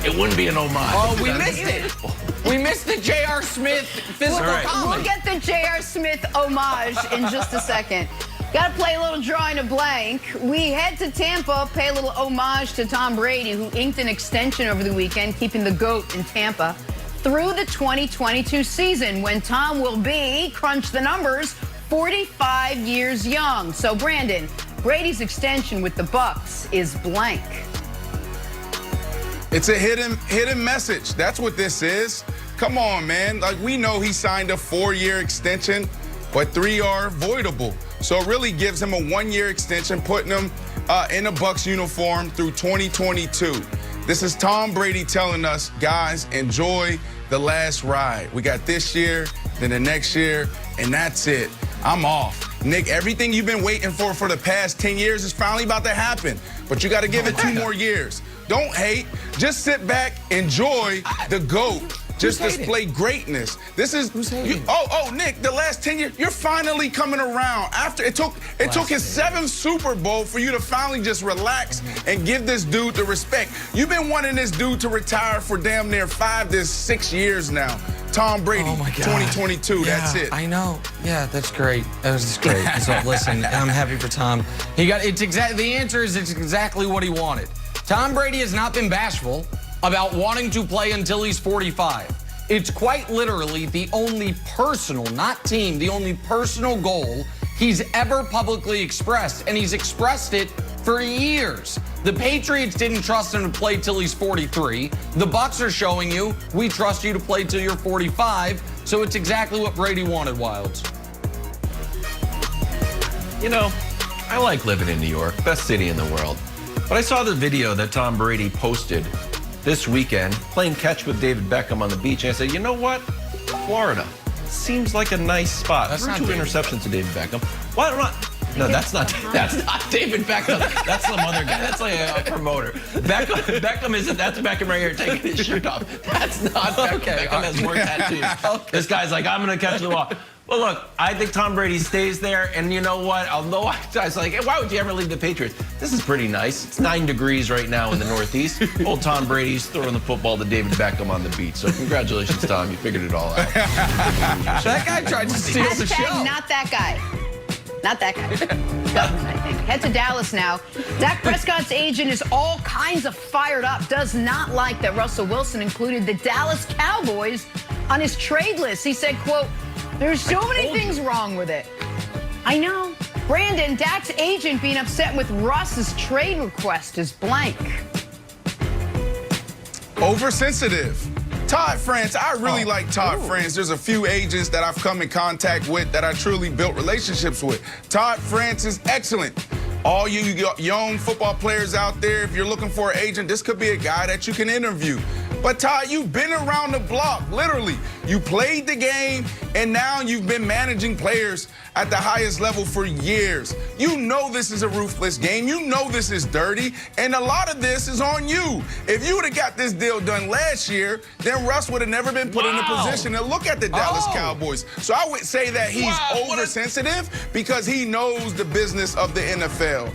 It wouldn't be an homage. Oh, we missed it. We missed the J.R. Smith physical comedy. We'll get the J.R. Smith homage in just a second. Got to play a little drawing a blank. We head to Tampa, pay a little homage to Tom Brady, who inked an extension over the weekend, keeping the GOAT in Tampa through the 2022 season, when Tom will be, crunch the numbers, 45 years young. So, Brandon, Brady's extension with the Bucs is blank. It's a hidden message. That's what this is. Come on, man. Like, we know he signed a 4-year extension, but 3 are voidable. So it really gives him a 1-year extension, putting him in a Bucs uniform through 2022. This is Tom Brady telling us, guys, enjoy the last ride. We got this year, then the next year, and that's it. I'm off. Nick, everything you've been waiting for the past 10 years is finally about to happen, but you got to give it 2 more years. Don't hate. Just sit back, enjoy the GOAT. Just display greatness. This is Nick, the last 10 years, you're finally coming around. After it took his 7th Super Bowl for you to finally just relax and give this dude the respect. You've been wanting this dude to retire for damn near 5 to 6 years now. Tom Brady, 2022, yeah, that's it. I know. Yeah, that's great. That was great. So listen, I'm happy for Tom. The answer is it's exactly what he wanted. Tom Brady has not been bashful about wanting to play until he's 45. It's quite literally the only personal, not team, the only personal goal he's ever publicly expressed, and he's expressed it for years. The Patriots didn't trust him to play till he's 43. The Bucs are showing you, we trust you to play till you're 45, so it's exactly what Brady wanted, Wilds. You know, I like living in New York, best city in the world. But I saw the video that Tom Brady posted this weekend, playing catch with David Beckham on the beach, and I said, you know what? Florida seems like a nice spot. That's Threw not 2 David interceptions to David Beckham. Why not? No, that's not David Beckham. That's some other guy. That's like a promoter. Beckham isn't. That's Beckham right here taking his shirt off. That's not Beckham. Okay, Beckham has more tattoos. Okay. This guy's like, I'm going to catch the ball. Well, look, I think Tom Brady stays there, and you know what? Although I was like, hey, why would you ever leave the Patriots? This is pretty nice. It's 9 degrees right now in the Northeast. Old Tom Brady's throwing the football to David Beckham on the beach. So congratulations, Tom. You figured it all out. That guy tried to steal the show. Not that guy. Not that guy. Government, I think. Head to Dallas now. Dak Prescott's agent is all kinds of fired up. Does not like that Russell Wilson included the Dallas Cowboys on his trade list. He said, quote, there's so many things wrong with it. I know. Brandon, Dak's agent being upset with Russ's trade request is blank. Oversensitive. Todd France, I really like Todd France. There's a few agents that I've come in contact with that I truly built relationships with. Todd France is excellent. All you young football players out there, if you're looking for an agent, this could be a guy that you can interview. But Todd, you've been around the block, literally. You played the game, and now you've been managing players at the highest level for years. You know this is a ruthless game. You know this is dirty, and a lot of this is on you. If you would have got this deal done last year, then Russ would have never been put in a position to look at the Dallas Cowboys. So I would say that he's oversensitive because he knows the business of the NFL.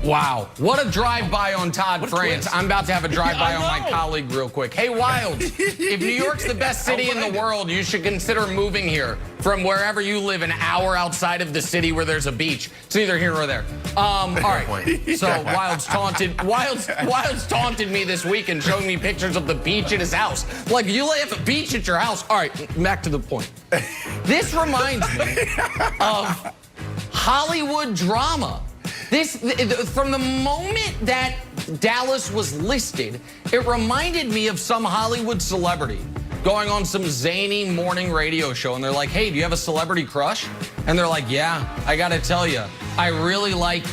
Wow. What a drive-by on Todd France. I'm about to have a drive-by on my colleague real quick. Hey, Wilds, if New York's the best city in the world, you should consider moving here from wherever you live, an hour outside of the city where there's a beach. It's either here or there. All right. So Wilds taunted me this weekend, showing me pictures of the beach at his house. Like, you have a beach at your house. All right, back to the point. This reminds me of Hollywood drama. From the moment that Dallas was listed, it reminded me of some Hollywood celebrity going on some zany morning radio show, and they're like, hey, do you have a celebrity crush? And they're like, yeah, I gotta tell you, I really like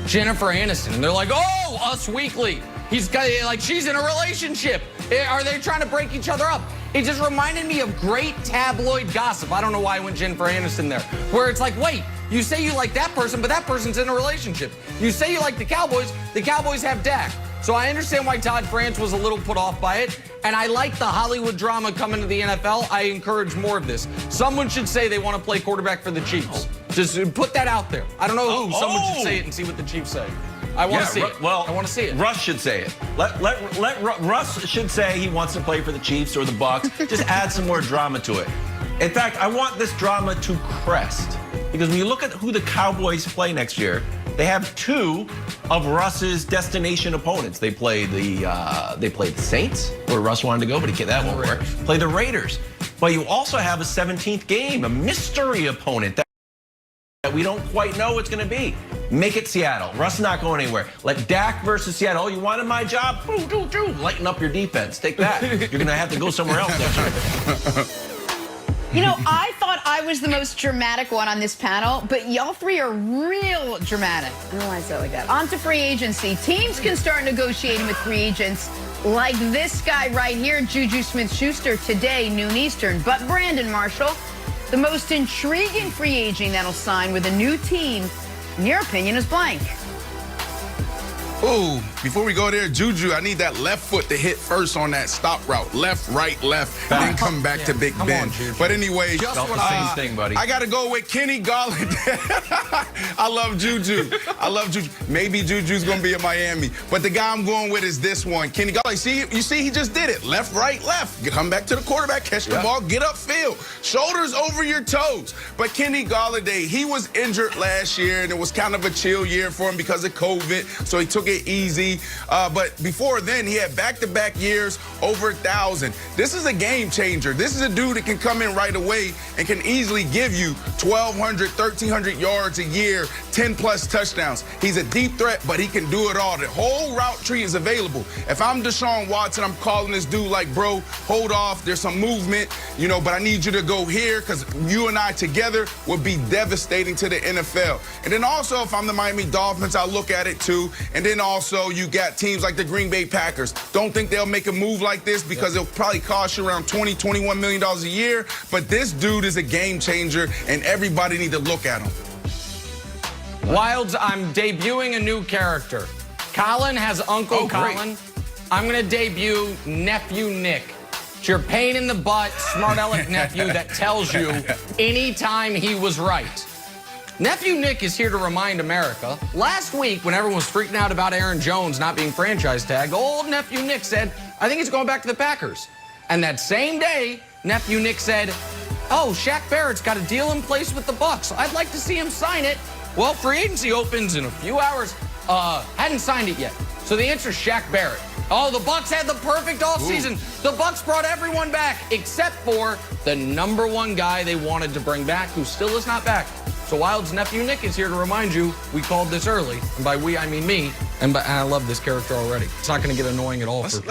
Jennifer Aniston. And they're like, oh, Us Weekly. He's got, like, she's in a relationship. Are they trying to break each other up? It just reminded me of great tabloid gossip. I don't know why I went Jennifer Aniston there, where it's like, wait, you say you like that person, but that person's in a relationship. You say you like the Cowboys have Dak. So I understand why Todd France was a little put off by it, and I like the Hollywood drama coming to the NFL. I encourage more of this. Someone should say they want to play quarterback for the Chiefs. Just put that out there. I don't know who. Someone should say it and see what the Chiefs say. I want to see it. Well, I want to see it. Russ should say it. Russ should say he wants to play for the Chiefs or the Bucks. Just add some more drama to it. In fact, I want this drama to crest. Because when you look at who the Cowboys play next year, they have two of Russ's destination opponents. They play the Saints, where Russ wanted to go, but that won't work. Play the Raiders. But you also have a 17th game, a mystery opponent that we don't quite know what's going to be. Make it Seattle. Russ is not going anywhere. Let Dak versus Seattle. Oh, you wanted my job? Lighten up your defense. Take that. You're going to have to go somewhere else next year. You know, I thought I was the most dramatic one on this panel, but y'all three are real dramatic. I don't know why I said it like that. On to free agency. Teams can start negotiating with free agents like this guy right here, Juju Smith-Schuster, today, noon Eastern. But Brandon Marshall, the most intriguing free agent that'll sign with a new team, in your opinion, is blank. Ooh, before we go there, Juju, I need that left foot to hit first on that stop route. Left, right, left, then come back to Big Ben. But anyway, just the same thing, buddy. I got to go with Kenny Golladay. I love Juju. Maybe Juju's going to be in Miami. But the guy I'm going with is this one, Kenny Golladay. You see, he just did it. Left, right, left. Come back to the quarterback, catch the ball, get upfield. Shoulders over your toes. But Kenny Golladay, he was injured last year, and it was kind of a chill year for him because of COVID. So he took it easy. But before then, he had back-to-back years over 1,000. This is a game changer. This is a dude that can come in right away and can easily give you 1,200, 1,300 yards a year, 10-plus touchdowns. He's a deep threat, but he can do it all. The whole route tree is available. If I'm Deshaun Watson, I'm calling this dude like, bro, hold off. There's some movement, but I need you to go here because you and I together would be devastating to the NFL. And then also, if I'm the Miami Dolphins, I'll look at it too. And then also, you got teams like the Green Bay Packers. Don't think they'll make a move like this because it'll probably cost you around $20, $21 million a year. But this dude is a game changer, and everybody need to look at him. Wilds, I'm debuting a new character. Colin has Uncle Colin. I'm going to debut Nephew Nick. It's your pain in the butt, smart aleck nephew that tells you anytime he was right. Nephew Nick is here to remind America. Last week, when everyone was freaking out about Aaron Jones not being franchise tagged, old Nephew Nick said, I think he's going back to the Packers. And that same day, Nephew Nick said, oh, Shaq Barrett's got a deal in place with the Bucks. I'd like to see him sign it. Well, free agency opens in a few hours. Hadn't signed it yet. So the answer is Shaq Barrett. Oh, the Bucks had the perfect offseason. The Bucks brought everyone back except for the #1 guy they wanted to bring back, who still is not back. So Wild's Nephew Nick is here to remind you we called this early. And by we, I mean me. And I love this character already. It's not going to get annoying at all. Nicholas,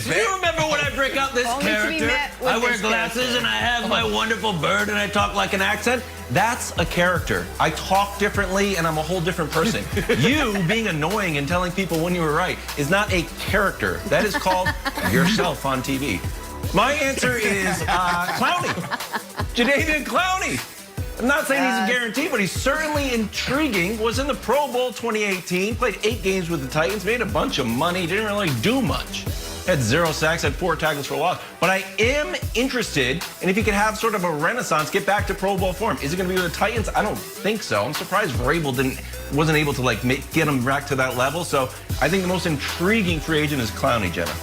do you remember when I break out this character? I wear glasses and I have my wonderful bird and I talk like an accent? That's a character. I talk differently and I'm a whole different person. You being annoying and telling people when you were right is not a character. That is called yourself on TV. My answer is Clowney. Jadeveon Clowney. I'm not saying he's a guarantee, but he's certainly intriguing. Was in the Pro Bowl 2018, played 8 games with the Titans, made a bunch of money, didn't really do much. Had 0 sacks, had 4 tackles for a loss. But I am interested, and if he could have sort of a renaissance, get back to Pro Bowl form. Is it going to be with the Titans? I don't think so. I'm surprised Vrabel wasn't able to get him back to that level. So I think the most intriguing free agent is Clowney, Jenna.